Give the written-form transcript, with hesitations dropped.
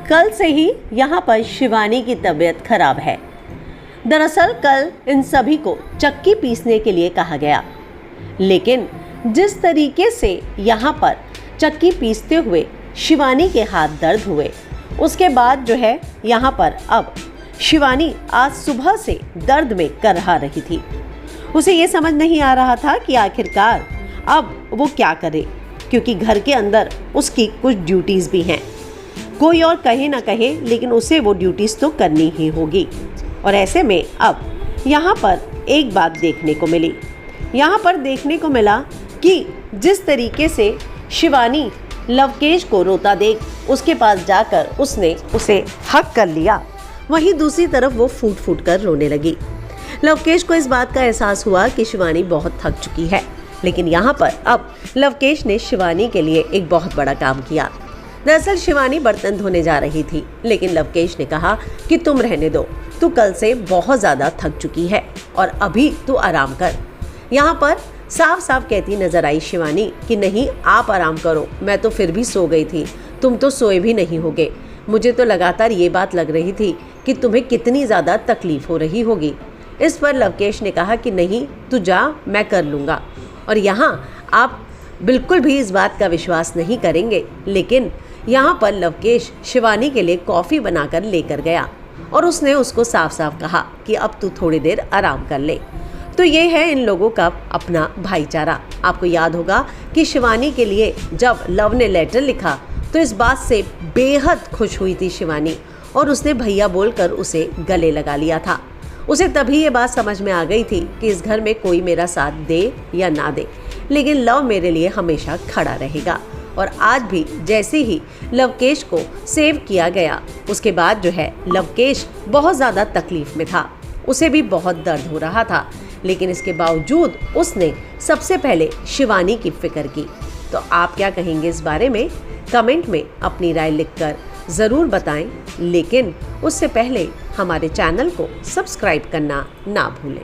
कल से ही यहाँ पर शिवानी की तबीयत खराब है। दरअसल कल इन सभी को चक्की पीसने के लिए कहा गया, लेकिन जिस तरीके से यहाँ पर चक्की पीसते हुए शिवानी के हाथ दर्द हुए, उसके बाद जो है यहाँ पर अब शिवानी आज सुबह से दर्द में करहा रही थी। उसे ये समझ नहीं आ रहा था कि आखिरकार अब वो क्या करे, क्योंकि घर के अंदर उसकी कुछ ड्यूटीज़ भी हैं। कोई और कहे ना कहे, लेकिन उसे वो ड्यूटीज़ तो करनी ही होगी। और ऐसे में अब यहाँ पर एक बात देखने को मिली। यहाँ पर देखने को मिला कि जिस तरीके से शिवानी लवकेश को रोता देख उसके पास जाकर उसने उसे हक कर लिया, वहीं दूसरी तरफ वो फूट फूट कर रोने लगी। लवकेश को इस बात का एहसास हुआ कि शिवानी बहुत थक चुकी है, लेकिन यहाँ पर अब लवकेश ने शिवानी के लिए एक बहुत बड़ा काम किया। दरअसल शिवानी बर्तन धोने जा रही थी, लेकिन लवकेश ने कहा कि तुम रहने दो, तू कल से बहुत ज़्यादा थक चुकी है और अभी तू आराम कर। यहाँ पर साफ साफ कहती नजर आई शिवानी कि नहीं, आप आराम करो, मैं तो फिर भी सो गई थी, तुम तो सोए भी नहीं होगे। मुझे तो लगातार ये बात लग रही थी कि तुम्हें कितनी ज़्यादा तकलीफ हो रही होगी। इस पर लवकेश ने कहा कि नहीं, तू जा, मैं कर लूँगा। और यहाँ आप बिल्कुल भी इस बात का विश्वास नहीं करेंगे, लेकिन यहाँ पर लवकेश शिवानी के लिए कॉफ़ी बनाकर लेकर गया और उसने उसको साफ साफ कहा कि अब तू थोड़ी देर आराम कर ले। तो ये है इन लोगों का अपना भाईचारा। आपको याद होगा कि शिवानी के लिए जब लव ने लेटर लिखा तो इस बात से बेहद खुश हुई थी शिवानी, और उसने भैया बोलकर उसे गले लगा लिया था। उसे तभी ये बात समझ में आ गई थी कि इस घर में कोई मेरा साथ दे या ना दे, लेकिन लव मेरे लिए हमेशा खड़ा रहेगा। और आज भी जैसे ही लवकेश को सेव किया गया, उसके बाद जो है लवकेश बहुत ज़्यादा तकलीफ़ में था, उसे भी बहुत दर्द हो रहा था, लेकिन इसके बावजूद उसने सबसे पहले शिवानी की फिक्र की। तो आप क्या कहेंगे इस बारे में? कमेंट में अपनी राय लिखकर ज़रूर बताएं, लेकिन उससे पहले हमारे चैनल को सब्सक्राइब करना ना भूलें।